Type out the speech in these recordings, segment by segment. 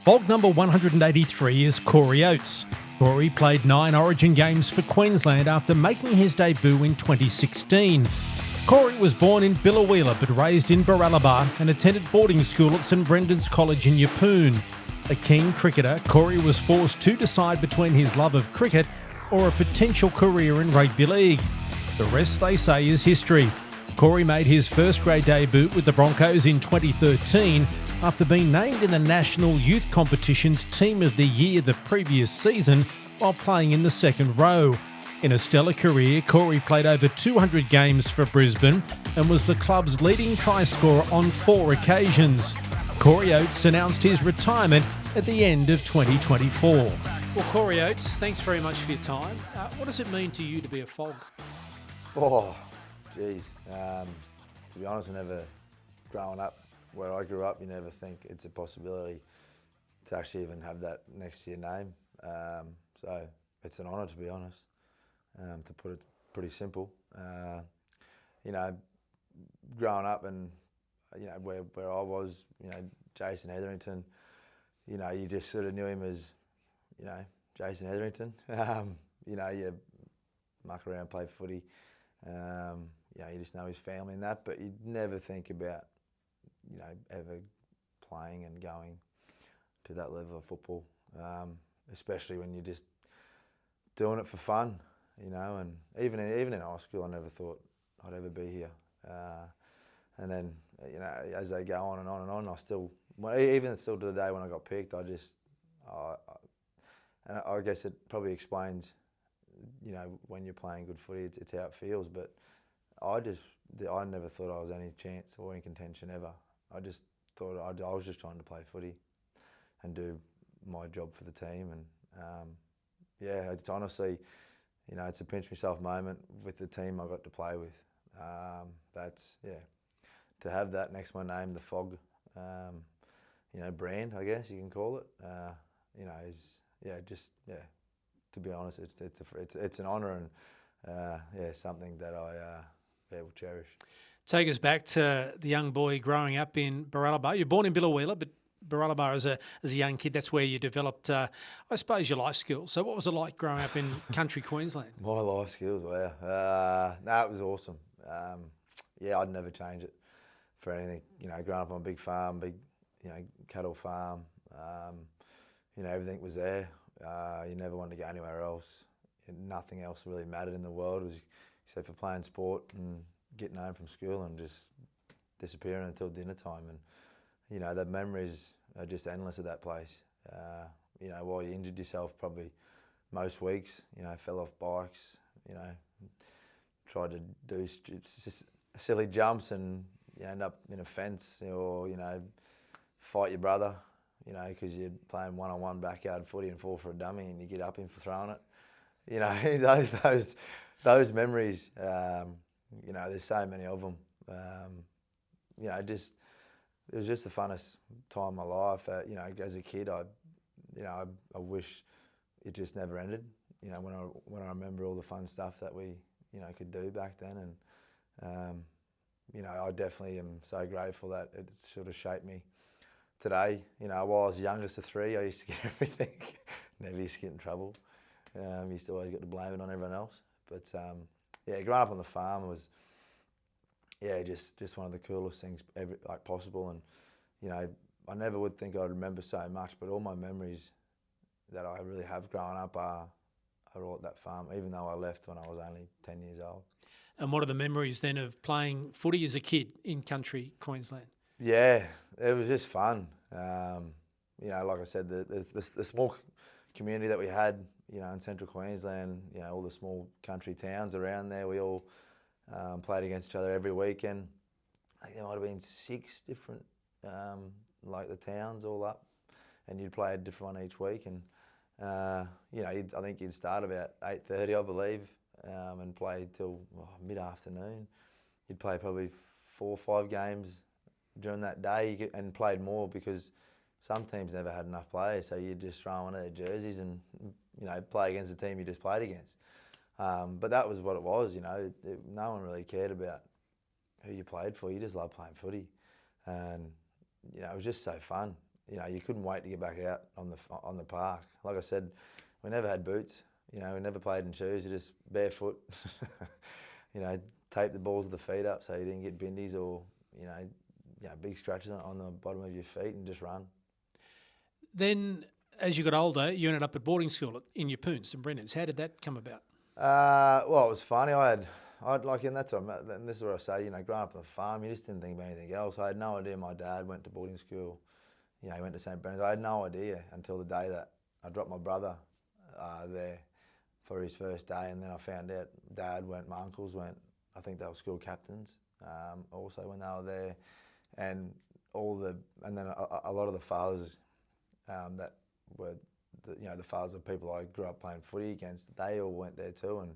FOG number 183 is Corey Oates. Corey played 9 Origin games for Queensland after making his debut in 2016. Corey was born in Biloela but raised in Biloela and attended boarding school at St Brendan's College in Yeppoon. A keen cricketer, Corey was forced to decide between his love of cricket or a potential career in Rugby League. The rest, they say, is history. Corey made his first grade debut with the Broncos in 2013 after being named in the National Youth Competition's Team of the Year the previous season while playing in the second row. In a stellar career, Corey played over 200 games for Brisbane and was the club's leading try scorer on 4 occasions. Corey Oates announced his retirement at the end of 2024. Well, Corey Oates, thanks very much for your time. What does it mean to you to be a FOG? Oh, geez. To be honest, growing up where I grew up, you never think it's a possibility to actually even have that next to your name. So it's an honour, to be honest, to put it pretty simple. Growing up and, where I was, Jason Etherington, you just sort of knew him as, Jason Etherington. You muck around, play footy. You just know his family and that, but you'd never think about, ever playing and going to that level of football, especially when you're just doing it for fun, and even in high school, I never thought I'd ever be here. And then, as they go on and on and on, even still to the day when I got picked, and I guess it probably explains, when you're playing good footy, it's how it feels. But I never thought I was any chance or in contention ever. I just thought I was just trying to play footy and do my job for the team. And it's honestly, it's a pinch myself moment with the team I got to play with. To have that next to my name, the FOG, brand, I guess you can call it. To be honest, it's an honour and something that I will cherish. Take us back to the young boy growing up in Biloela. You're born in Biloela, but Biloela as a young kid, that's where you developed, I suppose, your life skills. So what was it like growing up in country Queensland? My life skills, wow. It was awesome. I'd never change it for anything. Growing up on a big farm, big, cattle farm, everything was there. You never wanted to go anywhere else. Nothing else really mattered in the world, except for playing sport and getting home from school and just disappearing until dinner time. And the memories are just endless at that place. While you injured yourself probably most weeks, fell off bikes, tried to do silly jumps and you end up in a fence or, fight your brother, because you're playing one-on-one backyard footy and fall for a dummy and you get up him for throwing it. Those memories, there's so many of them. It was just the funnest time of my life. As a kid, I wish it just never ended. When I remember all the fun stuff that we, could do back then, and I definitely am so grateful that it sort of shaped me today. While I was the youngest of 3, I used to get everything. Never used to get in trouble. Used to always get to blame it on everyone else. But growing up on the farm was, just one of the coolest things ever, possible. And I never would think I'd remember so much, but all my memories that I really have growing up are all at that farm, even though I left when I was only 10 years old. And what are the memories then of playing footy as a kid in country Queensland? Yeah, it was just fun. Like I said, the small community that we had, in central Queensland, all the small country towns around there, we all played against each other every weekend. I think there might have been 6 different, the towns all up, and you'd play a different one each week. And I think you'd start about 8:30, I believe, and play till mid-afternoon. You'd play probably 4 or 5 games during that day, and played more because some teams never had enough players, so you'd just throw on their jerseys and play against the team you just played against. But that was what it was. No one really cared about who you played for. You just loved playing footy, and it was just so fun. you couldn't wait to get back out on the park. Like I said, we never had boots. We never played in shoes. You just barefoot. Tape the balls of the feet up so you didn't get bindies or big scratches on the bottom of your feet, and just run. Then, as you got older, you ended up at boarding school in your Poons, St Brennan's. How did that come about? Well, it was funny. I'd like in that time, and this is what I say. Growing up on a farm, you just didn't think about anything else. I had no idea my dad went to boarding school. He went to St Brennan's. I had no idea until the day that I dropped my brother there for his first day, and then I found out Dad went, my uncles went. I think they were school captains also when they were there, and then a lot of the fathers that were the fathers of people I grew up playing footy against, they all went there too, and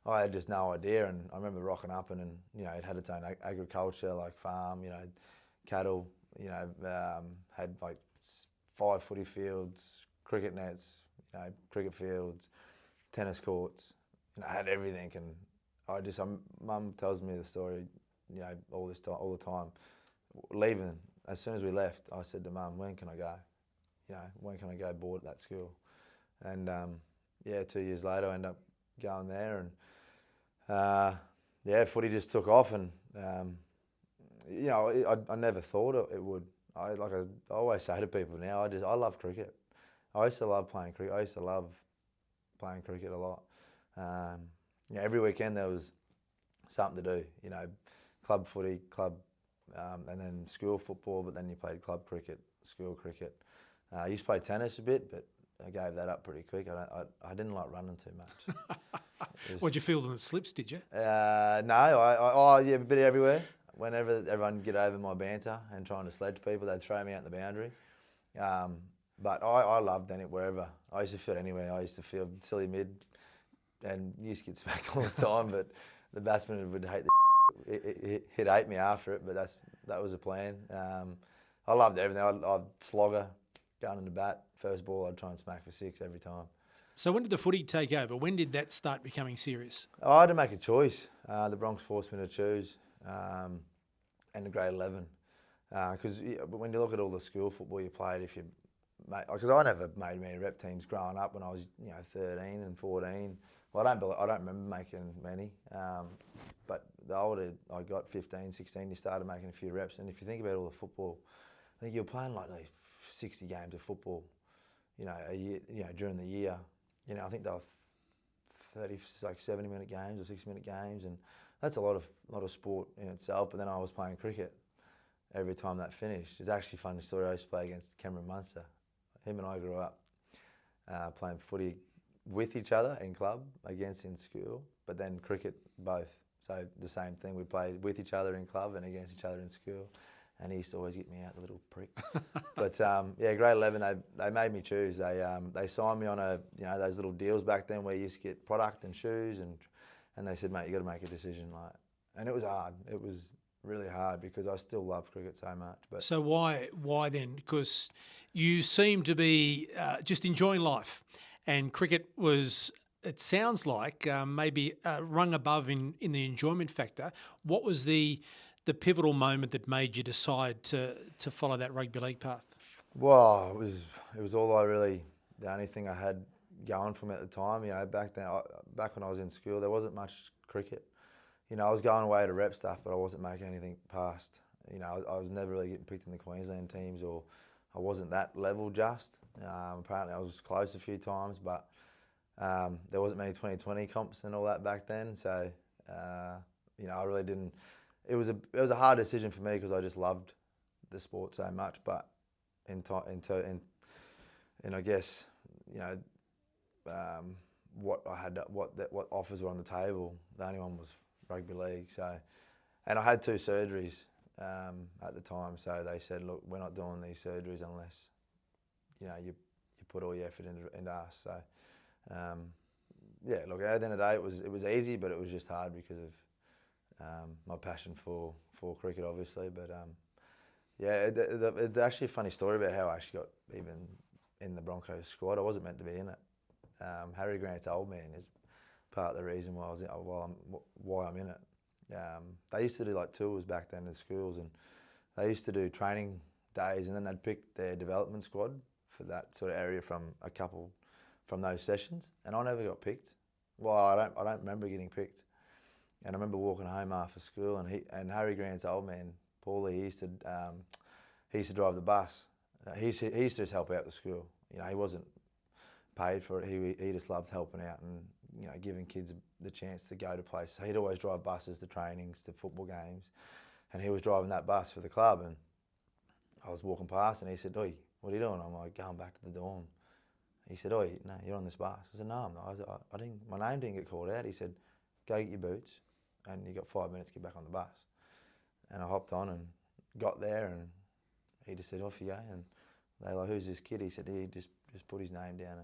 I had just no idea. And I remember rocking up and it had its own agriculture, like farm, cattle, had like 5 footy fields, cricket nets, cricket fields, tennis courts, I had everything. And Mum tells me the story, all the time. Leaving, as soon as we left, I said to Mum, when can I go? When can I go board at that school? And 2 years later, I ended up going there, and footy just took off. And I never thought it would. I always say to people now, I love cricket. I used to love playing cricket. I used to love playing cricket a lot. Every weekend there was something to do. Club footy, club, and then school football. But then you played club cricket, school cricket. I used to play tennis a bit, but I gave that up pretty quick. I didn't like running too much. What'd you feel in the slips, did you? No, a bit everywhere. Whenever everyone get over my banter and trying to sledge people, they'd throw me out in the boundary. But I loved it wherever. I used to feel anywhere. I used to feel silly mid, and used to get smacked all the time. But the batsman would hate he'd hate me after it. But that was the plan. I loved everything. I'd slogger, going in the bat. First ball, I'd try and smack for 6 every time. So when did the footy take over? When did that start becoming serious? I had to make a choice. The Bronx forced me to choose, and the grade 11. Because when you look at all the school football you played, because I never made many rep teams growing up when I was 13 and 14. Well, I don't remember making many. But the older I got, 15, 16, you started making a few reps. And if you think about all the football, I think you're playing like 60 games of football, a year, during the year. I think they were 70-minute games or 60-minute games, and that's a lot of sport in itself. But then I was playing cricket every time that finished. It's actually a funny story. I used to play against Cameron Munster. Him and I grew up playing footy with each other in club, against in school, but then cricket both. So the same thing. We played with each other in club and against each other in school. And he used to always get me out, the little prick. But grade 11, they made me choose. They signed me on those little deals back then where you used to get product and shoes, and they said, mate, you got to make a decision. And it was hard. It was really hard because I still love cricket so much. But so why then? Because you seem to be just enjoying life, and cricket was, it sounds like, maybe rung above in the enjoyment factor. What was the pivotal moment that made you decide to follow that rugby league path? Well, it was the only thing I had going for me at the time. Back when I was in school, there wasn't much cricket. I was going away to rep stuff, but I wasn't making anything past. I was never really getting picked in the Queensland teams, or I wasn't that level just. Apparently I was close a few times, but there wasn't many 2020 comps and all that back then. So, I really didn't. It was a hard decision for me because I just loved the sport so much. But I guess what offers were on the table, the only one was rugby league. So, and I had 2 surgeries at the time. So they said, look, we're not doing these surgeries unless you put all your effort into us. So look, at the end of the day, it was easy, but it was just hard because of my passion for cricket, obviously. But it's actually a funny story about how I actually got even in the Broncos squad. I wasn't meant to be in it. Harry Grant's old man is part of the reason why I'm in it. They used to do like tours back then in schools, and they used to do training days, and then they'd pick their development squad for that sort of area from a couple from those sessions, and I never got picked. Well, I don't remember getting picked. And I remember walking home after school, and Harry Grant's old man, Paulie, he used to drive the bus. He used to just help out the school. You know, he wasn't paid for it. He just loved helping out and, you know, giving kids the chance to go to places. So he'd always drive buses to trainings, to football games, and he was driving that bus for the club. And I was walking past, and he said, "Oi, what are you doing?" I'm like, "Going back to the dorm." He said, "Oi, no, you're on this bus." I said, "No, I'm not. I didn't. My name didn't get called out." He said, "Go get your boots, and you got 5 minutes to get back on the bus." And I hopped on and got there, and he just said, "Off you go." And they were like, "Who's this kid?" He said, "He just put his name down,"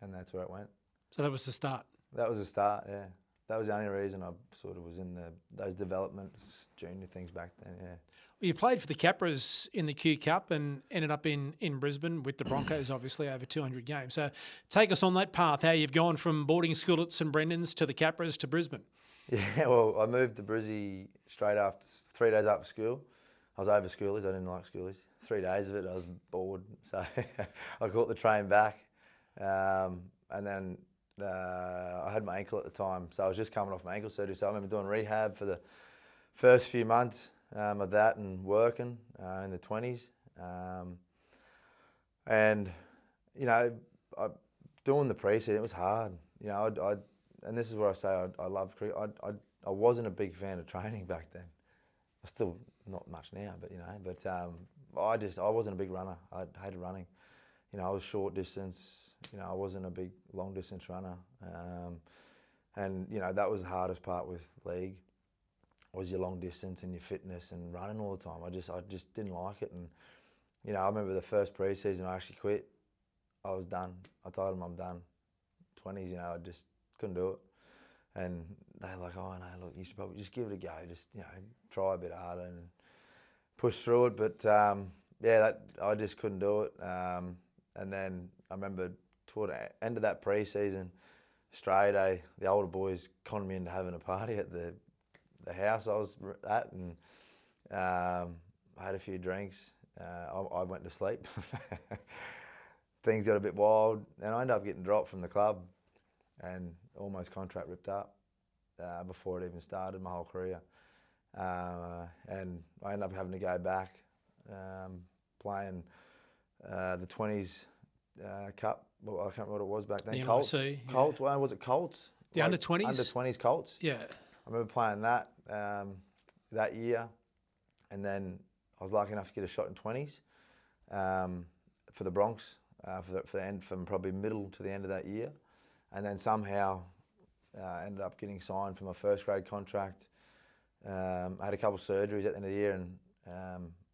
and that's where it went. So that was the start. That was the start, yeah. That was the only reason I sort of was in those development junior things back then, yeah. Well, you played for the Capras in the Q Cup and ended up in Brisbane with the Broncos, obviously, over 200 games. So take us on that path, how you've gone from boarding school at St Brendan's to the Capras to Brisbane. Yeah, well, I moved to Brizzy straight after, 3 days after school. I was over schoolies, I didn't like schoolies. 3 days of it, I was bored, so I caught the train back. And then I had my ankle at the time, so I was just coming off my ankle surgery. So I remember doing rehab for the first few months of that and working in the 20s. And, you know, doing the pre-season, it was hard. You know, and this is where I say I love cricket. I wasn't a big fan of training back then. I still not much now, but, you know, but I wasn't a big runner. I hated running. You know, I was short distance. You know, I wasn't a big long distance runner. And, you know, that was the hardest part with league, was your long distance and your fitness and running all the time. I just didn't like it. And, you know, I remember the first pre-season I actually quit. I was done. I told them I'm done. 20s, you know, I just couldn't do it. And they were like, "Oh, no, look, you should probably just give it a go. Just, you know, try a bit harder and push through it." But, yeah, I just couldn't do it. And then I remember toward the end of that pre-season, Australia Day, the older boys conned me into having a party at the house I was at, and I had a few drinks. I went to sleep. Things got a bit wild, and I ended up getting dropped from the club and almost contract ripped up before it even started, my whole career. And I ended up having to go back playing the 20s Cup. Well, I can't remember what it was back then. The Colts. NIC, yeah. Colts. Well, was it Colts? The Like, under-20s? Under-20s Colts. Yeah. I remember playing that that year, and then I was lucky enough to get a shot in 20s for the Bronx for the end, from probably middle to the end of that year, and then somehow ended up getting signed for my first grade contract. I had a couple of surgeries at the end of the year, and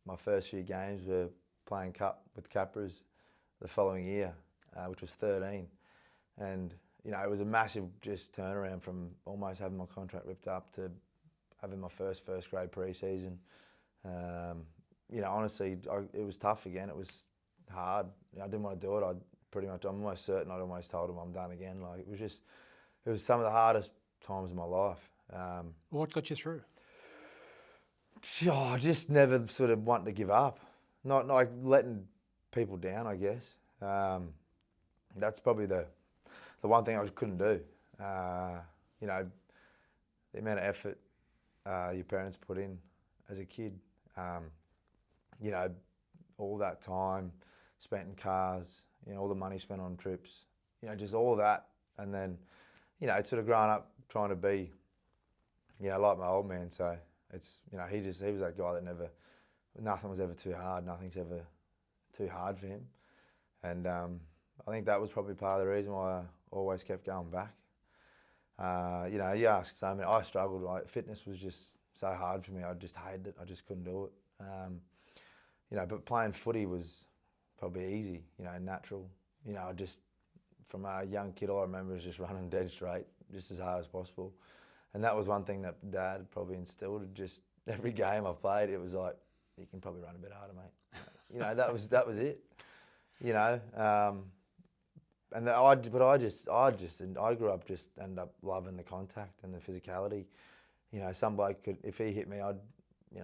my first few games were playing Cup with Capras the following year, which was 13. And, you know, it was a massive just turnaround from almost having my contract ripped up to having my first grade pre-season. You know, honestly, it was tough again. It was hard. I didn't want to do it. I'm almost certain I'd almost told them I'm done again. Like, it was some of the hardest times of my life. What got you through? I just never sort of wanted to give up. Not like letting people down, I guess. That's probably the one thing I just couldn't do. You know, the amount of effort your parents put in as a kid. You know, all that time spent in cars, you know, all the money spent on trips, you know, just all of that. And then, you know, it's sort of growing up trying to be, you know, like my old man. So it's, you know, he was that guy that nothing was ever too hard. Nothing's ever too hard for him. And I think that was probably part of the reason why I always kept going back. You know, you ask, so I mean, I struggled. Fitness was just so hard for me. I just hated it. I just couldn't do it. You know, but playing footy was probably easy, you know, natural. You know, from a young kid, all I remember was just running dead straight, just as hard as possible. And that was one thing that Dad probably instilled. Just every game I played, it was like, you can probably run a bit harder, mate. You know, that was it. You know, and I grew up just ended up loving the contact and the physicality. You know, some bloke could, if he hit me, I'd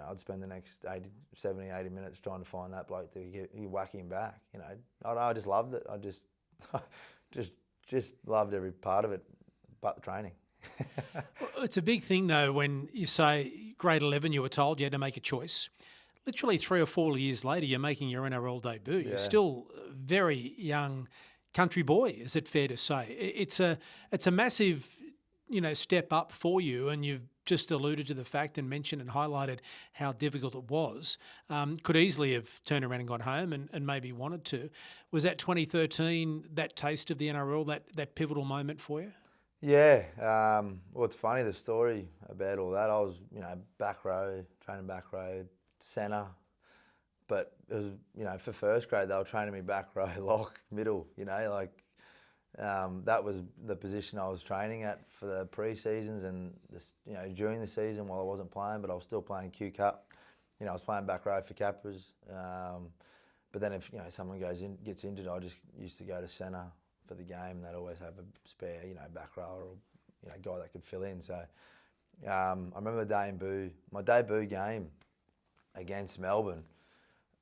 I'd spend the next 70, 80 minutes trying to find that bloke to whack him back. I just loved it. I just loved every part of it, but the training. It's a big thing, though, when you say grade 11, you were told you had to make a choice. Literally 3 or 4 years later, you're making your NRL debut. Yeah. You're still a very young country boy, is it fair to say? It's a massive, step up for you, and you've just alluded to the fact and mentioned and highlighted how difficult it was. Could easily have turned around and gone home and maybe wanted to. Was that 2013, that taste of the NRL, that pivotal moment for you? Yeah. Well, it's funny, the story about all that. I was, back row, training back row, centre. But it was, for first grade, they were training me back row, lock, middle, that was the position I was training at for the pre-seasons and, during the season while I wasn't playing, but I was still playing Q Cup. I was playing back row for Capras. But then if, someone gets injured, I just used to go to centre for the game, and they'd always have a spare, back row or, guy that could fill in. So I remember my debut game against Melbourne.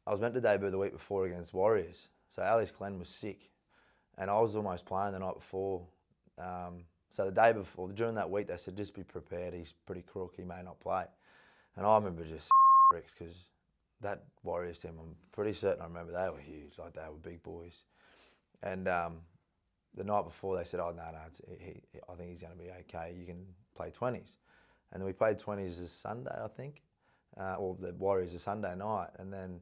I was meant to debut the week before against Warriors. So Alice Glenn was sick, and I was almost playing the night before. So the day before, during that week, they said, just be prepared. He's pretty crook. He may not play. And I remember just bricks, because that Warriors team, I'm pretty certain I remember they were huge. Like, they were big boys. And the night before, they said, oh, no, I think he's going to be okay. You can play 20s. And then we played 20s as Sunday, I think. Or the Warriors a Sunday night. And then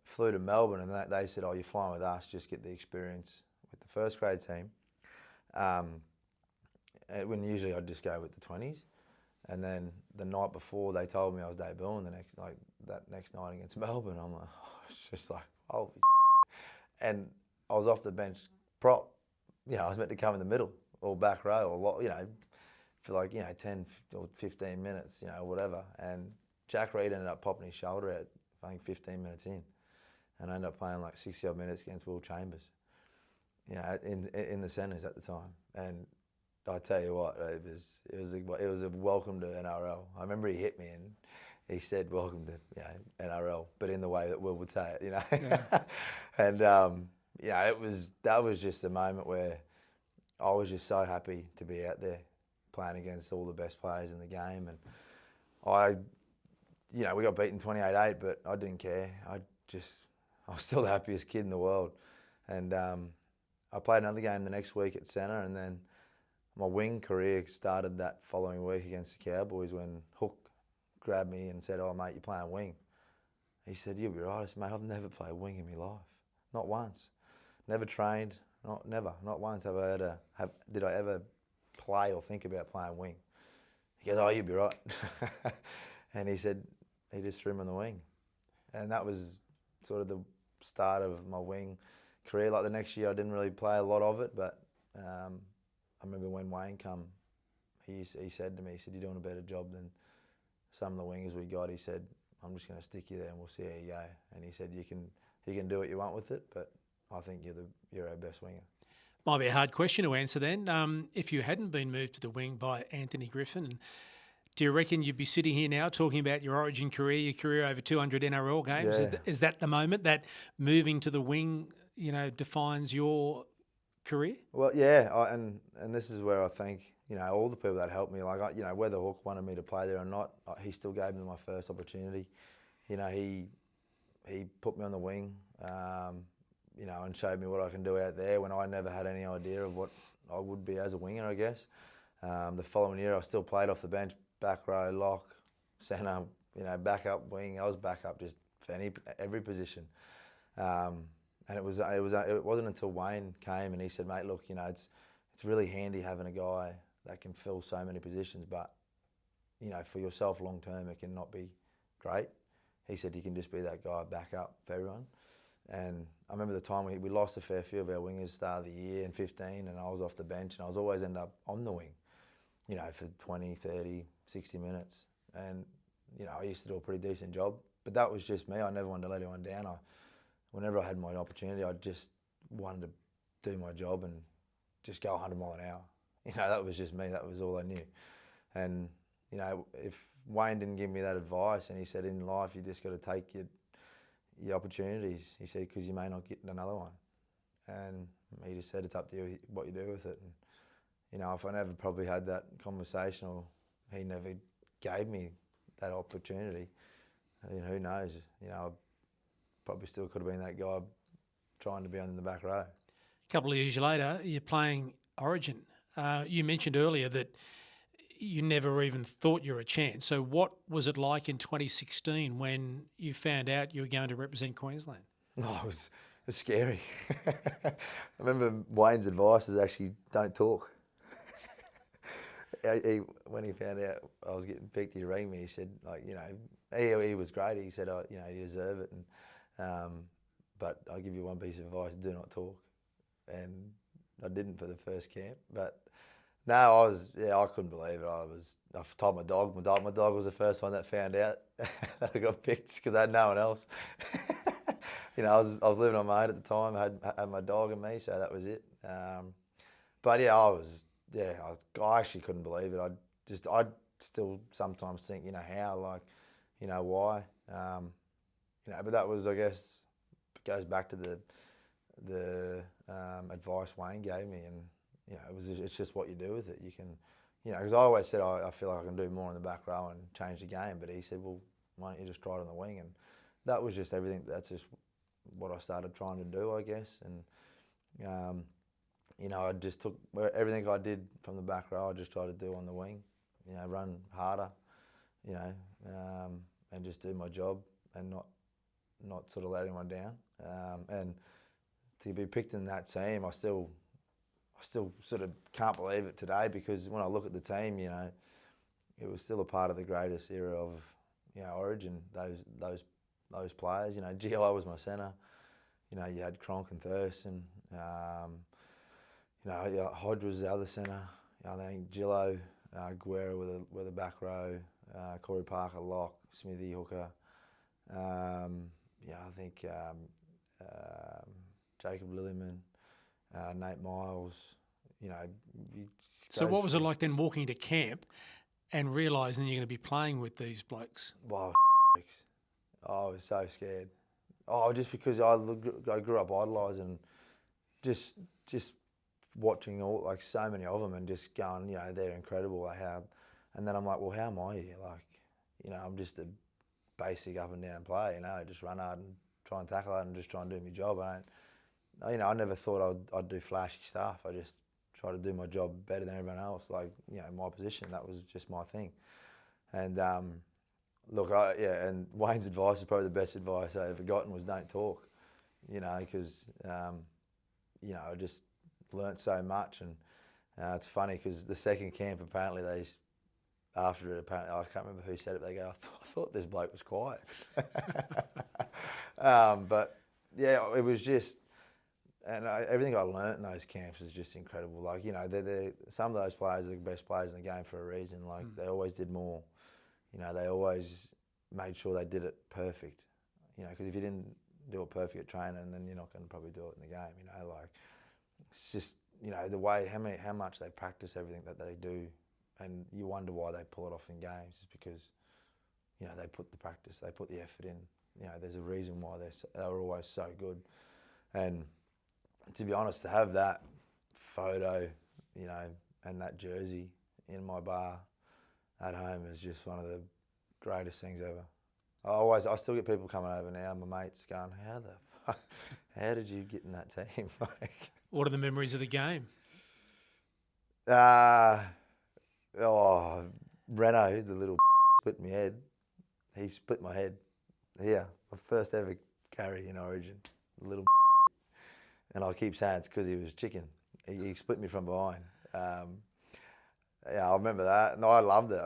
flew to Melbourne, and they said, oh, you're flying with us, just get the experience with the first grade team. When usually I'd just go with the 20s. And then the night before, they told me I was debuting that next night against Melbourne. I'm like, it's just like, holy and I was off the bench prop. I was meant to come in the middle or back row or, for 10 or 15 minutes, whatever. And Jack Reed ended up popping his shoulder out, I think 15 minutes in. And I ended up playing 60-odd minutes against Will Chambers, in the centres at the time. And I tell you what, it was a welcome to NRL. I remember he hit me and he said, welcome to NRL, but in the way that Will would say it, Yeah. And that was just a moment where I was just so happy to be out there playing against all the best players in the game. And we got beaten 28-8, but I didn't care. I was still the happiest kid in the world. And I played another game the next week at centre, and then my wing career started that following week against the Cowboys when Hook grabbed me and said, oh, mate, you're playing wing. He said, you'll be right. I said, mate, I've never played wing in my life. Not once. Never trained. Not once did I ever play or think about playing wing. He goes, oh, you'll be right. And he said, he just threw me on the wing. And that was sort of the start of my wing career. The next year I didn't really play a lot of it, but I remember when Wayne come, he said to me, he said, you're doing a better job than some of the wingers we got. He said, I'm just going to stick you there and we'll see how you go. And he said, you can do what you want with it, but I think you're our best winger. Might be a hard question to answer then. If you hadn't been moved to the wing by Anthony Griffin, do you reckon you'd be sitting here now talking about your Origin career, your career over 200 NRL games? Yeah. Is that the moment that moving to the wing, defines your career? Well, yeah, and this is where I think, all the people that helped me, whether Hook wanted me to play there or not, he still gave me my first opportunity. He put me on the wing, and showed me what I can do out there when I never had any idea of what I would be as a winger, I guess. The following year, I still played off the bench, back row, lock, centre, back up, wing. I was back up just for every position. And it wasn't until Wayne came and he said, mate, look, it's really handy having a guy that can fill so many positions, but for yourself long term, it can not be great. He said you can just be that guy back up for everyone. And I remember the time we lost a fair few of our wingers start of the year in 15, and I was off the bench, and I was always end up on the wing, for 20, 30, 60 minutes. And I used to do a pretty decent job, but that was just me. I never wanted to let anyone down. Whenever I had my opportunity, I just wanted to do my job and just go 100 mile an hour. That was just me. That was all I knew. And, if Wayne didn't give me that advice, and he said in life you just got to take your opportunities. He said because you may not get another one, and he just said it's up to you what you do with it. And you know, if I never probably had that conversation, or he never gave me that opportunity, you know, who knows? You know, I probably still could have been that guy trying to be on the back row. A couple of years later, you're playing Origin. You mentioned earlier that you never even thought you were a chance. So what was it like in 2016 when you found out you were going to represent Queensland? Oh, it was scary. I remember Wayne's advice was actually don't talk. When he found out I was getting picked, he rang me. He said, like, you know, he was great. He said, you know, you deserve it. And but I'll give you one piece of advice: do not talk. And I didn't for the first camp. But no, I couldn't believe it. I told my dog. My dog was the first one that found out that I got picked because I had no one else. You know, I was living on my own at the time. I had my dog and me, so that was it. But yeah, I actually couldn't believe it. I still sometimes think, you know, how, like, you know, why, you know. But that was, I guess, goes back to the advice Wayne gave me, and you know, it's just what you do with it. You can, you know, because I always said I feel like I can do more in the back row and change the game. But he said, well, why don't you just try it on the wing? And that was just everything. That's just what I started trying to do, I guess. And you know, I just took everything I did from the back row. I just tried to do on the wing. You know, run harder. You know, and just do my job and not sort of let anyone down. And to be picked in that team, I still sort of can't believe it today, because when I look at the team, you know, it was still a part of the greatest era of, you know, Origin. Those players, you know, Gilo was my centre. You know, you had Cronk and Thurston. You know, Hodge was the other centre. I think Gilo, Guerra were the back row. Corey Parker, lock. Smithy, hooker. Yeah, I think Jacob Lillyman, Nate Miles. You know. So what was it like then walking to camp and realising you're going to be playing with these blokes? Wow, I was so scared. Oh, just because I grew up idolising, just watching so many of them and just going, you know, they're incredible. And then I'm like, well, how am I here? Like, you know, I'm just a basic up and down player. You know, just run hard and try and tackle hard and just try and do my job. I never thought I'd do flashy stuff. I just try to do my job better than everyone else. Like, you know, my position, that was just my thing. And look, and Wayne's advice is probably the best advice I ever gotten, was don't talk. You know, because you know, I just learnt so much. And it's funny because the second camp, apparently after it, I can't remember who said it. They go, I thought this bloke was quiet. But yeah, it was just, and everything I learnt in those camps is just incredible. Like, you know, some of those players are the best players in the game for a reason. Like, they always did more. You know, they always made sure they did it perfect. You know, because if you didn't do it perfect at training, then you're not going to probably do it in the game. You know, like, it's just, you know, the way how much they practice everything that they do, and you wonder why they pull it off in games. Is because, you know, they put the practice, they put the effort in. You know, there's a reason why they're always so good. And to be honest, to have that photo, you know, and that jersey in my bar at home is just one of the greatest things ever. I still get people coming over now, my mates, going, how did you get in that team? What are the memories of the game? Reno, the little split my head. He split my head. Here, my first ever carry in Origin, the little. And I keep saying it's because he was chicken. He split me from behind. Yeah, I remember that, and I loved it.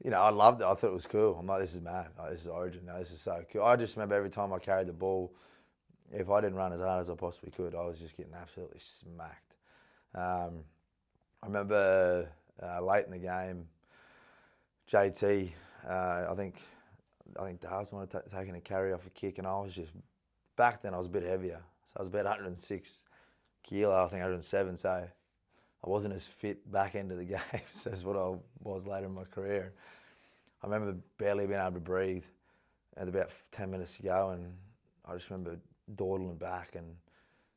You know, I loved it. I thought it was cool. I'm like, this is mad. Like, this is Origin. No, this is so cool. I just remember every time I carried the ball, if I didn't run as hard as I possibly could, I was just getting absolutely smacked. I remember late in the game, JT, I think Darves might have taken a carry off a kick, and I was just, back then I was a bit heavier. So I was about 106 kilo, I think 107. So I wasn't as fit back into the games as what I was later in my career. I remember barely being able to breathe at about 10 minutes to go, and I just remember dawdling back, and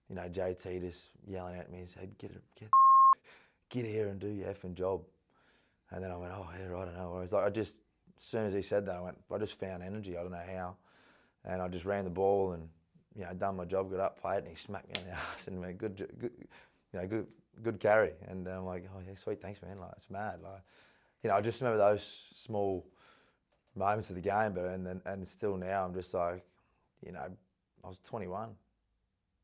you know, JT just yelling at me and said, get here and do your effing job. And then I went, oh yeah, I don't know. I was like, as soon as he said that, I just found energy. I don't know how, and I just ran the ball and, you know, done my job, got up, played, and he smacked me on the ass and went, good carry. And I'm like, oh yeah, sweet, thanks man. Like, it's mad. Like, you know, I just remember those small moments of the game, but and still now I'm just like, you know, I was 21.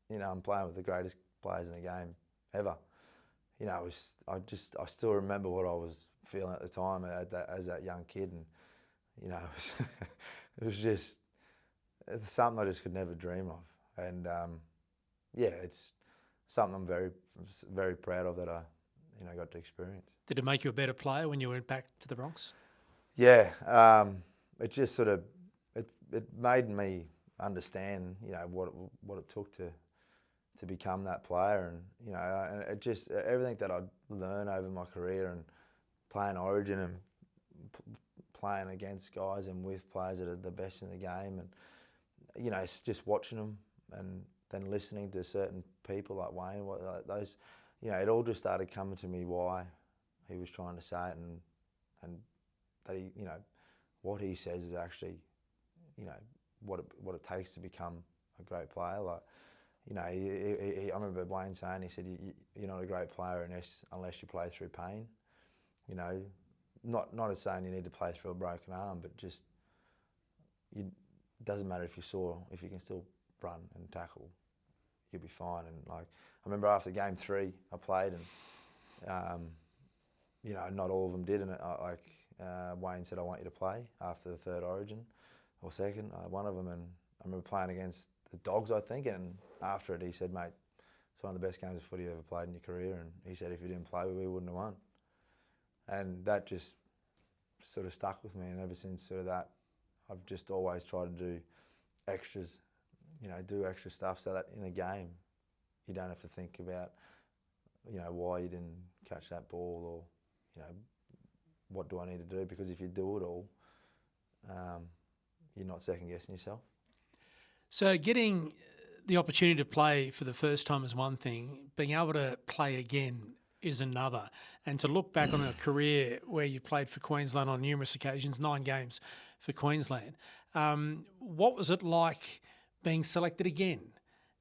You know, I'm playing with the greatest players in the game ever. You know, I still remember what I was feeling at the time as that young kid, and you know, it was just something I just could never dream of. And yeah, it's something I'm very, very proud of that I, you know, got to experience. Did it make you a better player when you went back to the Bronx? Yeah, it just sort of it made me understand, you know, what it took to become that player, and you know, and it just everything that I'd learned over my career and playing Origin and playing against guys and with players that are the best in the game, and you know, it's just watching them and then listening to certain people like Wayne, those, you know, it all just started coming to me why he was trying to say it, and that he, you know, what he says is actually, you know, what it takes to become a great player. Like, you know, I remember Wayne saying, he said, you're not a great player unless you play through pain. You know, not as saying you need to play through a broken arm, but just, it doesn't matter if you're sore, if you can still run and tackle, you'll be fine. And like, I remember after game 3, I played, and you know, not all of them did, and Wayne said, I want you to play after the third Origin, or second, one of them, and I remember playing against the Dogs, I think, and after it he said, mate, it's one of the best games of footy you've ever played in your career, and he said if you didn't play, we wouldn't have won. And that just sort of stuck with me, and ever since sort of that, I've just always tried to do extras, you know, do extra stuff so that in a game you don't have to think about, you know, why you didn't catch that ball, or, you know, what do I need to do, because if you do it all, you're not second guessing yourself. So getting the opportunity to play for the first time is one thing, being able to play again is another. And to look back on a career where you played for Queensland on numerous occasions, 9 games for Queensland, what was it like being selected again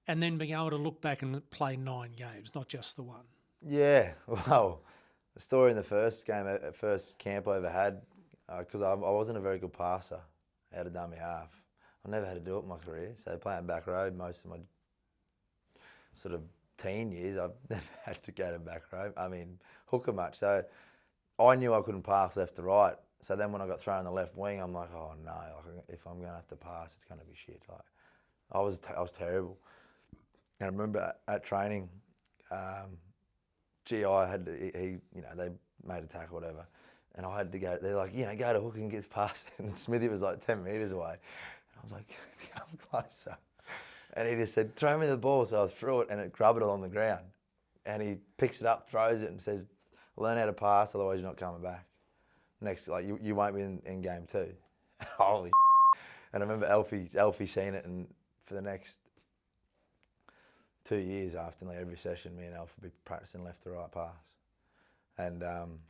and then being able to look back and play 9 games, not just the one? Yeah, well, the story in the first game, first camp I ever had, because I wasn't a very good passer out of dummy half. I never had to do it in my career. So playing back row most of my sort of teen years, I've never had to go to back row. I mean, hooker much. So I knew I couldn't pass left to right. So then when I got thrown in the left wing, I'm like, oh no, like, if I'm going to have to pass, it's going to be shit. Like, I was terrible. And I remember at training, GI had to, you know, they made a tackle or whatever, and I had to go. They're like, you know, go to hook and get past it. And Smithy was like 10 metres away. I was like, come closer. And he just said, throw me the ball. So I threw it, and it grubbered along the ground. And he picks it up, throws it, and says, learn how to pass, otherwise you're not coming back. Next, like, you won't be in game 2. Holy And I remember Alfie seen it, and for the next 2 years after every session, me and Alf would be practicing left to right pass. And and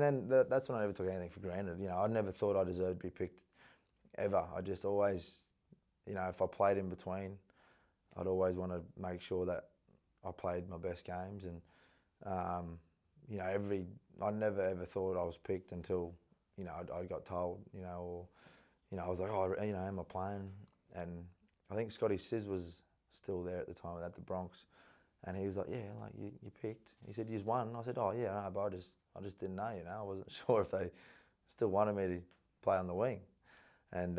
then that's when I never took anything for granted. You know, I never thought I deserved to be picked ever. I just always, you know, if I played in between, I'd always want to make sure that I played my best games. And you know, I never ever thought I was picked until, you know, I got told, you know, or, you know, I was like, oh, you know, am I playing? And I think Scotty Sizz was still there at the time at the Bronx, and he was like, yeah, like you picked. He said, you won. I said, oh yeah, no, but I just didn't know, you know. I wasn't sure if they still wanted me to play on the wing. And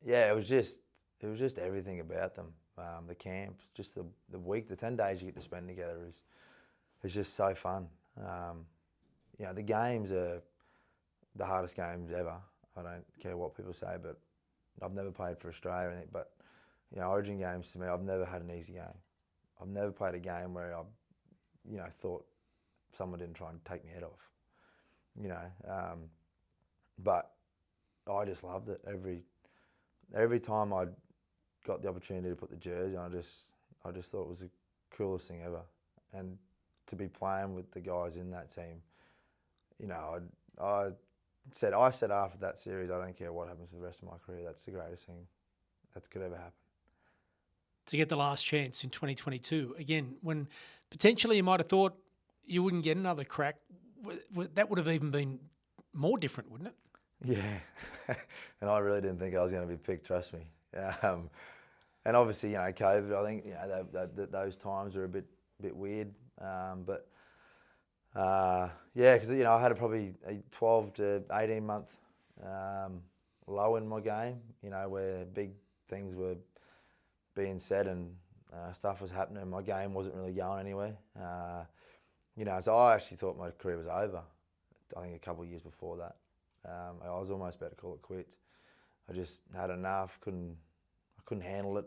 yeah, it was just everything about them. The camps, just the week, the 10 days you get to spend together is just so fun. You know, the games are the hardest games ever. I don't care what people say, but I've never played for Australia or anything. But you know, Origin games to me, I've never had an easy game. I've never played a game where I, thought someone didn't try and take my head off. But I just loved it. Every time I got the opportunity to put the jersey on, I just thought it was the coolest thing ever. And to be playing with the guys in that team, I said after that series, I don't care what happens for the rest of my career. That's the greatest thing that could ever happen. To get the last chance in 2022, again, when potentially you might have thought you wouldn't get another crack, that would have even been more different, wouldn't it? Yeah, and I really didn't think I was going to be picked, trust me. And obviously, COVID, I think, those times were a bit weird. But because, I had probably a 12 to 18 month low in my game, where big things were being said and stuff was happening. My game wasn't really going anywhere. So I actually thought my career was over. I think a couple of years before that. I was almost about to call it quits. I just had enough. I couldn't handle it.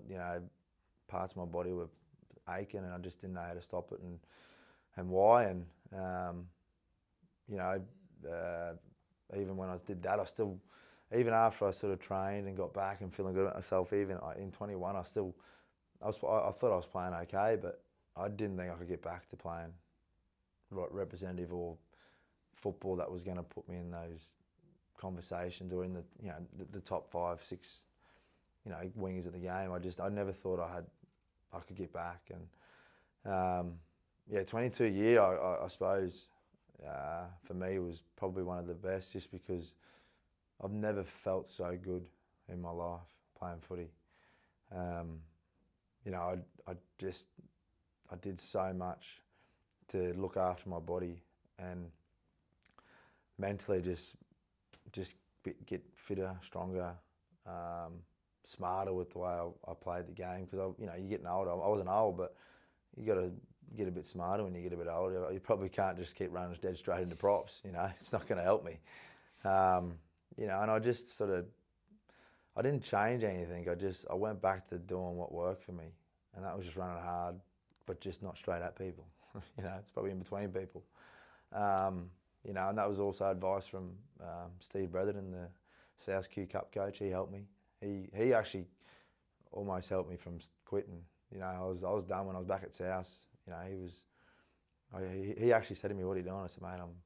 Parts of my body were aching, and I just didn't know how to stop it and why. And even when I did that, I still, even after I sort of trained and got back and feeling good about myself, even in 21, I thought I was playing okay, but I didn't think I could get back to playing representative or football that was going to put me in those conversations or in the top 5, 6, wingers of the game. I never thought I could get back. And 22 year, I suppose for me was probably one of the best, just because I've never felt so good in my life playing footy. I did so much to look after my body and mentally just get fitter, stronger, smarter with the way I played the game. Because you're getting older. I wasn't old, but you got to get a bit smarter when you get a bit older. You probably can't just keep running dead straight into props. It's not going to help me. And I just sort of, I didn't change anything. I went back to doing what worked for me, and that was just running hard, but just not straight at people. It's probably in between people. And that was also advice from Steve Brethren, the South Q Cup coach. He helped me. He actually almost helped me from quitting. I was done when I was back at South. He actually said to me, "What are you doing?" I said, "Mate, I'm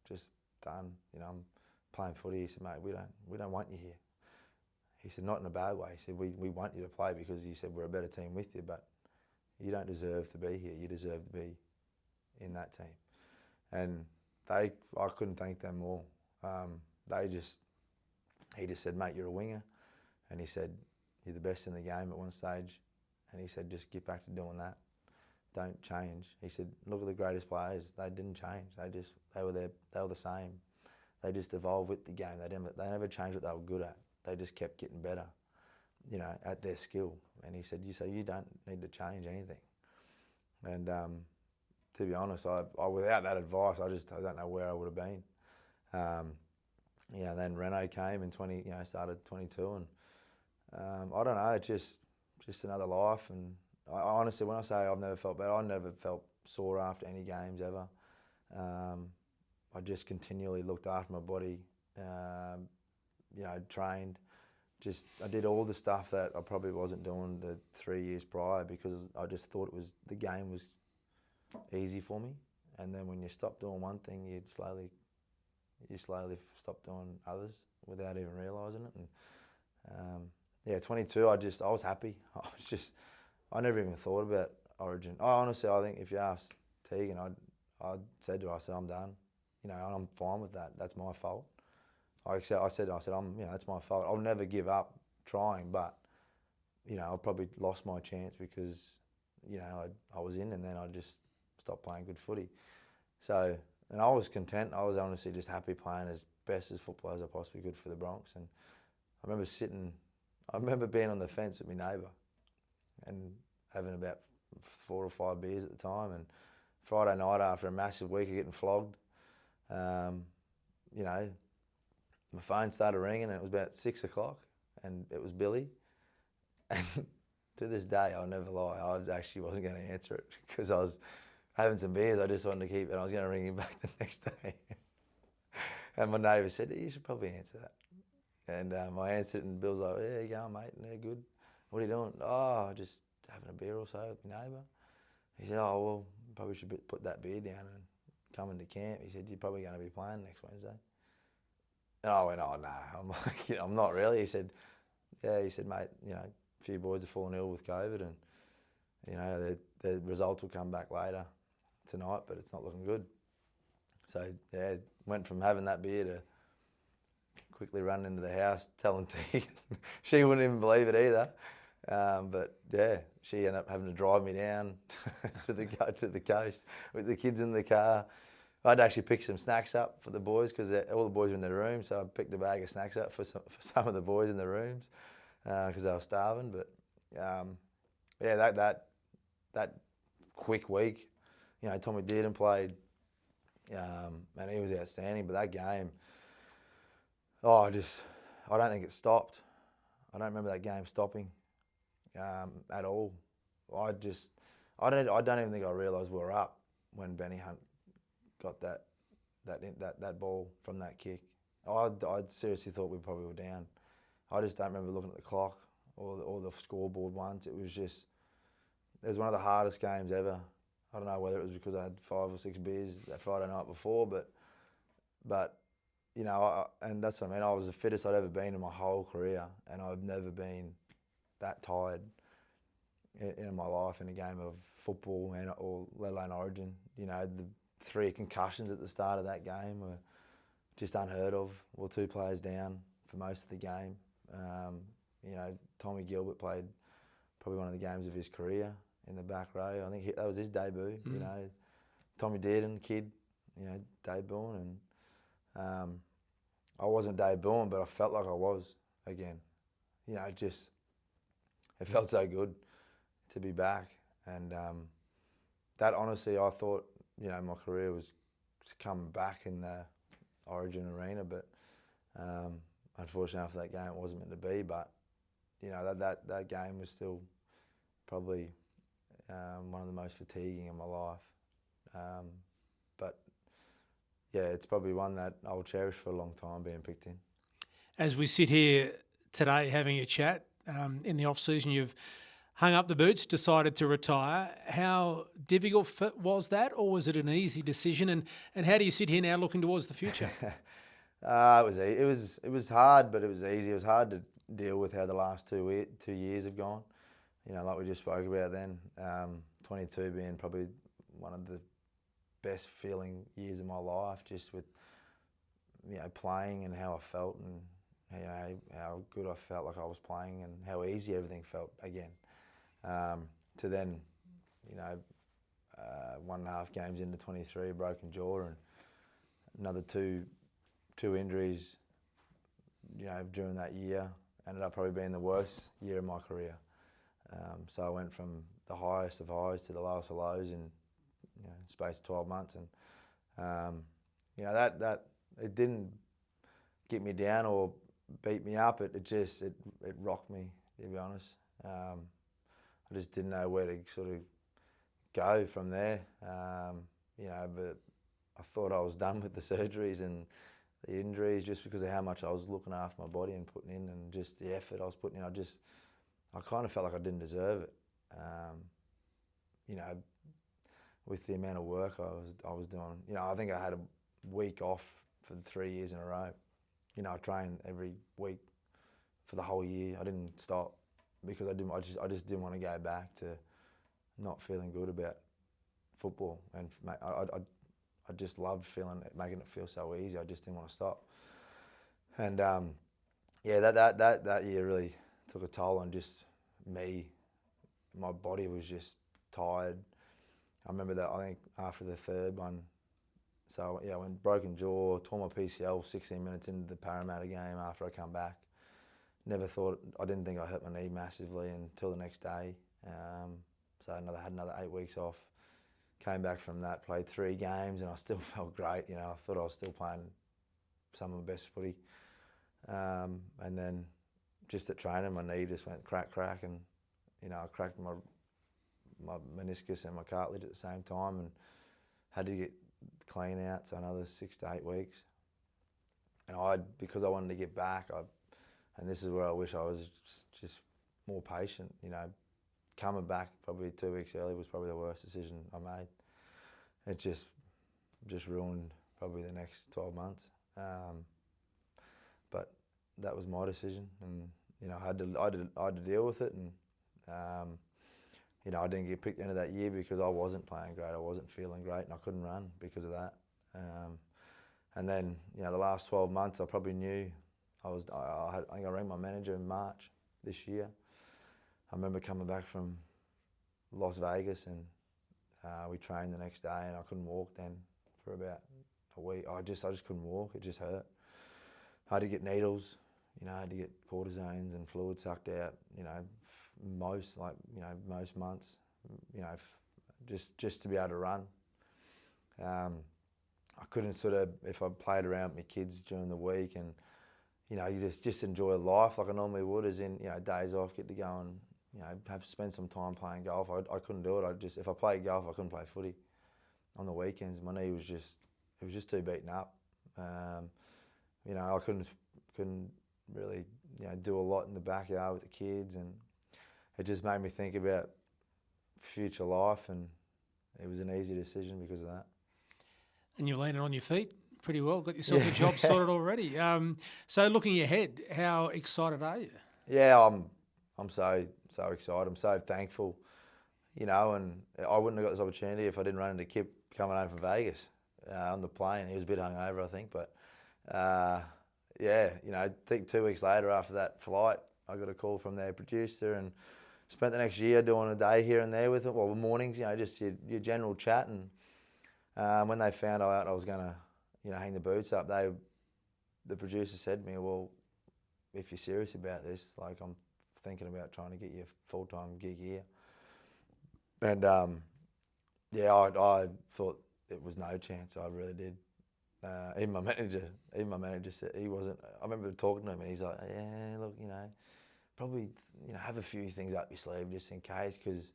just done. I'm playing footy." He said, "Mate, we don't want you here." He said, "Not in a bad way." He said, we want you to play because he said we're a better team with you, but you don't deserve to be here. You deserve to be in that team." And I couldn't thank them more. He just said, "Mate, you're a winger," and he said, "You're the best in the game at one stage," and he said, "Just get back to doing that. Don't change." He said, "Look at the greatest players. They didn't change. They were there. They were the same. They just evolved with the game. They never changed what they were good at. They just kept getting better, at their skill." And he said, "You don't need to change anything." And to be honest, I without that advice, I don't know where I would have been. Then Renault came in started 22, and I don't know, it's just another life. And I honestly, when I say I've never felt better, I never felt sore after any games ever. I just continually looked after my body, trained. I did all the stuff that I probably wasn't doing the 3 years prior, because I just thought the game was easy for me. And then when you stop doing one thing, you slowly stop doing others without even realising it. And 22, I was happy. I never even thought about Origin. Honestly, I think if you asked Tegan, I said to her, I'm done. And I'm fine with that. That's my fault. I said, that's my fault. I'll never give up trying, but I probably lost my chance because I was in, and then I just stopped playing good footy. So, and I was content. I was honestly just happy playing as best as football as I possibly could for the Bronx. And I remember being on the fence with my neighbour and having about 4 or 5 beers at the time. And Friday night, after a massive week of getting flogged, my phone started ringing, and it was about 6 o'clock, and it was Billy. And to this day, I'll never lie, I actually wasn't going to answer it because I was having some beers. I just wanted to keep it. I was going to ring him back the next day. And my neighbour said, you should probably answer that. And I answered, and Bill's like, yeah, you going, mate? Yeah, good. What are you doing? Oh, just having a beer or so with my neighbour. He said, oh, well, probably should put that beer down and come into camp. He said, you're probably going to be playing next Wednesday. And I went, oh, no. I'm like, I'm not really. He said, yeah. He said, mate, a few boys have fallen ill with COVID, and, the results will come back later tonight, but it's not looking good. So, yeah, went from having that beer to quickly running into the house, telling T. She wouldn't even believe it either. But yeah, she ended up having to drive me down to the coast with the kids in the car. I'd actually pick some snacks up for the boys because all the boys were in their rooms, so I picked a bag of snacks up for some of the boys in their rooms because they were starving. But yeah, that quick week, Tommy Steeden played, and he was outstanding. But that game, I don't think it stopped. I don't remember that game stopping at all. I don't even think I realised we were up when Benny Hunt got that ball from that kick. I seriously thought we probably were down. I just don't remember looking at the clock or the scoreboard once. It was one of the hardest games ever. I don't know whether it was because I had 5 or 6 beers that Friday night before, but and that's what I mean. I was the fittest I'd ever been in my whole career, and I've never been that tired in my life in a game of football or let alone Origin. The 3 concussions at the start of that game were just unheard of. We were 2 players down for most of the game. Tommy Gilbert played probably one of the games of his career in the back row. I think that was his debut. Tommy Dearden, kid, debuting, and I wasn't debuting, but I felt like I was again. It felt so good to be back, and that honestly, I thought, my career was coming back in the Origin arena, but unfortunately after that game it wasn't meant to be. But that game was still probably one of the most fatiguing in my life. But yeah, it's probably one that I'll cherish for a long time, being picked in. As we sit here today having a chat, in the off-season you've hung up the boots, decided to retire. How difficult was that, or was it an easy decision? And how do you sit here now looking towards the future? It was hard, but it was easy. It was hard to deal with how the last 2 years have gone. Like we just spoke about then, 22 being probably one of the best feeling years of my life, just with playing and how I felt, and how good I felt like I was playing, and how easy everything felt again. To then 1.5 games into 23, a broken jaw, and another two injuries during that year. Ended up probably being the worst year of my career. So I went from the highest of highs to the lowest of lows in space of 12 months, and that it didn't get me down or beat me up. It rocked me, to be honest. I just didn't know where to sort of go from there. But I thought I was done with the surgeries and the injuries just because of how much I was looking after my body and putting in, and just the effort I was putting in. I kind of felt like I didn't deserve it. With the amount of work I was doing. I think I had a week off for 3 years in a row. I trained every week for the whole year. I didn't stop because I just didn't want to go back to not feeling good about football. And I just loved making it feel so easy. I just didn't want to stop. And that year really took a toll on just me. My body was just tired. I remember that, I think, after the 3rd one. So, I went broken jaw, tore my PCL 16 minutes into the Parramatta game after I come back. I didn't think I hurt my knee massively until the next day. So I had another 8 weeks off. Came back from that, played 3 games, and I still felt great. I thought I was still playing some of my best footy. And then just at training, my knee just went crack, and you know, I cracked my meniscus and my cartilage at the same time, and had to get clean out, so another 6 to 8 weeks. And because I wanted to get back, and this is where I wish I was just more patient. You know, coming back probably 2 weeks early was probably the worst decision I made. It just ruined probably the next 12 months. But that was my decision, and you know, I had to deal with it. And you know, I didn't get picked into that year because I wasn't playing great. I wasn't feeling great, and I couldn't run because of that. And then, you know, the last 12 months, I probably knew I think I rang my manager in March this year. I remember coming back from Las Vegas, and we trained the next day, and I couldn't walk then for about a week. I just couldn't walk. It just hurt. I had to get needles, you know, I had to get cortisones and fluid sucked out, you know, most months, you know, just to be able to run. I couldn't sort of, if I played around with my kids during the week, and you know, you just enjoy life like I normally would, as in, you know, days off, get to go and, you know, spend some time playing golf. I couldn't do it. If I played golf, I couldn't play footy. On the weekends, my knee was just too beaten up. You know, I couldn't really, you know, do a lot in the backyard with the kids, and it just made me think about future life, and it was an easy decision because of that. And you're landing on your feet pretty well, got yourself a job sorted already. So looking ahead, how excited are you? Yeah, I'm so excited. I'm so thankful, you know, and I wouldn't have got this opportunity if I didn't run into Kip coming home from Vegas on the plane. He was a bit hungover, I think, but yeah, you know, I think 2 weeks later after that flight, I got a call from their producer, and spent the next year doing a day here and there with them. Well, mornings, you know, just your general chat. And when they found out I was going to, you know, hang the boots up, the producer said to me, well, if you're serious about this, like, I'm thinking about trying to get you a full-time gig here. And yeah, I thought it was no chance. I really did. Even my manager said he wasn't. I remember talking to him, and he's like, yeah, look, you know, probably, you know, have a few things up your sleeve just in case, because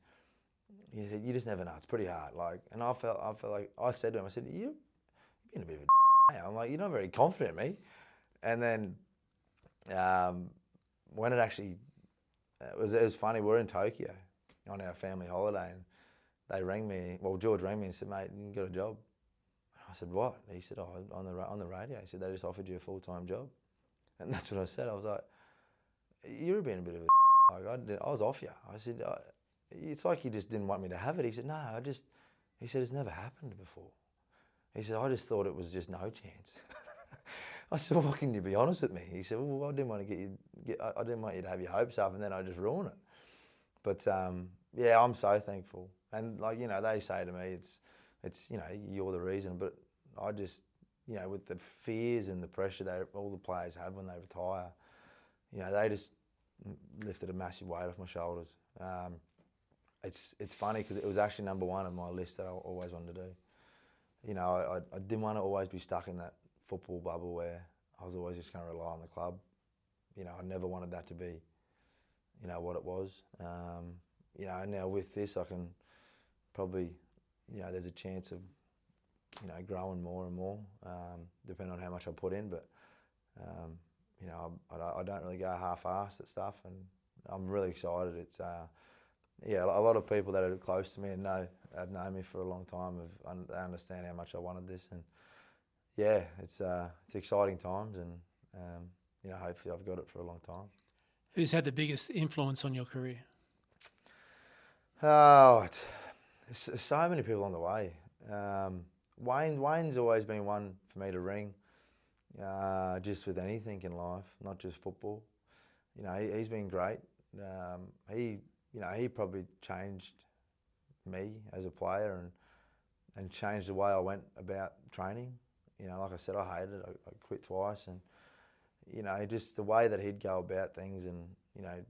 he said, you just never know. It's pretty hard. Like, and I felt like, I said to him, I said, you've been a bit of a I'm like, you're not very confident in me. And then when it actually, it was funny. We're in Tokyo on our family holiday, and they rang me. Well, George rang me and said, mate, you got a job. I said, what? He said, oh, on the radio. He said, they just offered you a full-time job. And that's what I said. I was like, you're being a bit of a like, I was off you. I said, it's like you just didn't want me to have it. He said, no, he said, it's never happened before. He said, I just thought it was just no chance. I said, well, why can you be honest with me? He said, well, I didn't want to I didn't want you to have your hopes up, and then I just ruin it. But yeah, I'm so thankful. And like, you know, they say to me, it's you know, you're the reason. But I just, you know, with the fears and the pressure that all the players have when they retire, you know, they just lifted a massive weight off my shoulders. It's funny because it was actually number one on my list that I always wanted to do. You know, I didn't want to always be stuck in that football bubble where I was always just going to rely on the club. You know, I never wanted that to be, you know, what it was. You know, and now with this, I can probably, you know, there's a chance of, you know, growing more and more, depending on how much I put in. But, you know, I don't really go half-assed at stuff, and I'm really excited. It's, yeah, a lot of people that are close to me and have known me for a long time, they understand how much I wanted this. And yeah, it's exciting times, and you know, hopefully I've got it for a long time. Who's had the biggest influence on your career? Oh, it's so many people on the way. Wayne's always been one for me to ring, just with anything in life, not just football. You know, he's been great. You know, he probably changed me as a player and changed the way I went about training. You know, like I said, I hated it. I quit twice, and you know, just the way that he'd go about things, and you know,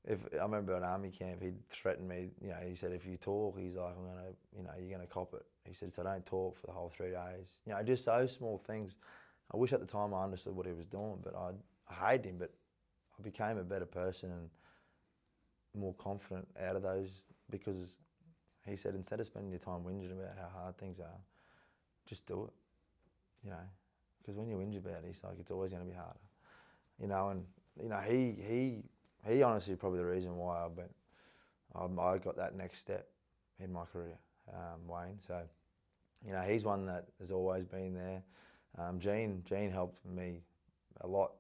if I remember at army camp, he'd threaten me. You know, he said, if you talk, he's like, you're gonna cop it. He said, so don't talk for the whole 3 days. You know, just those small things. I wish at the time I understood what he was doing, but I hated him. But I became a better person, and more confident out of those, because he said, instead of spending your time whinging about how hard things are, just do it, because when you whinge about it, it's like it's always going to be harder, and he honestly probably the reason why I got that next step in my career, Wayne. So, he's one that has always been there. Gene helped me a lot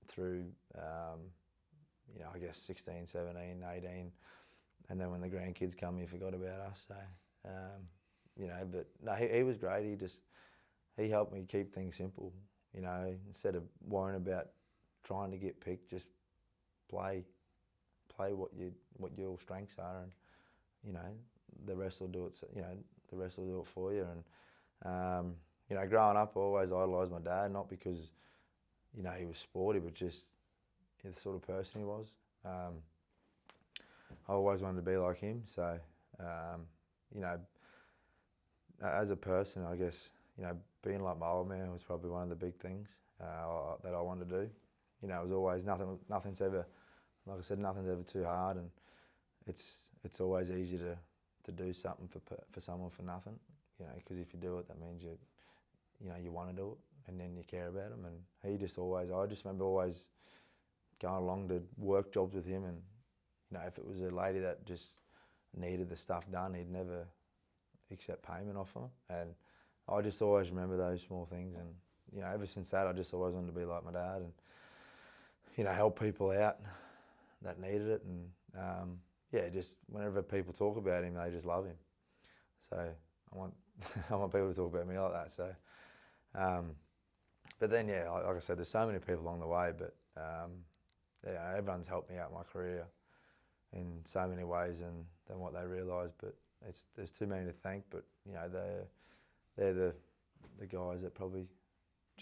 through, I guess 16, 17, 18, and then when the grandkids come, he forgot about us. So, but no, he was great. He helped me keep things simple. Instead of worrying about trying to get picked, just play what your strengths are, and the rest will do it. The rest will do it for you. And growing up, I always idolised my dad, not because he was sporty, but just the sort of person he was. I always wanted to be like him. So as a person, I guess being like my old man was probably one of the big things that I wanted to do. It was always nothing's ever, like I said, nothing's ever too hard, and it's always easy to do something for someone for nothing, because if you do it, that means you want to do it, and then you care about them. And I just remember always going along to work jobs with him, and if it was a lady that just needed the stuff done, he'd never accept payment off her. And I just always remember those small things, and ever since that, I just always wanted to be like my dad, and help people out that needed it. And just whenever people talk about him, they just love him. So I want people to talk about me like that. So, but then like I said, there's so many people along the way, but everyone's helped me out in my career in so many ways than what they realise. But there's too many to thank. But they're the guys that probably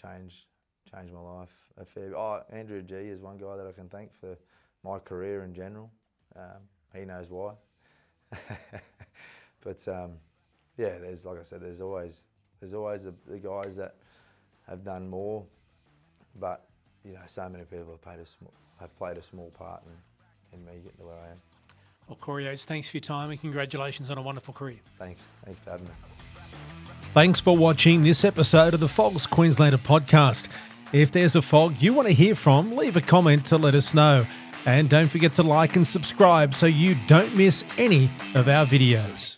changed my life a fair bit. Andrew G is one guy that I can thank for my career in general. He knows why. But there's, like I said, there's always the guys that have done more, but so many people have played a small part in me getting to where I am. Well, Corey Oates, thanks for your time and congratulations on a wonderful career. Thanks for having me. Thanks for watching this episode of the FOGS Queenslander podcast. If there's a FOG you want to hear from, leave a comment to let us know. And don't forget to like and subscribe so you don't miss any of our videos.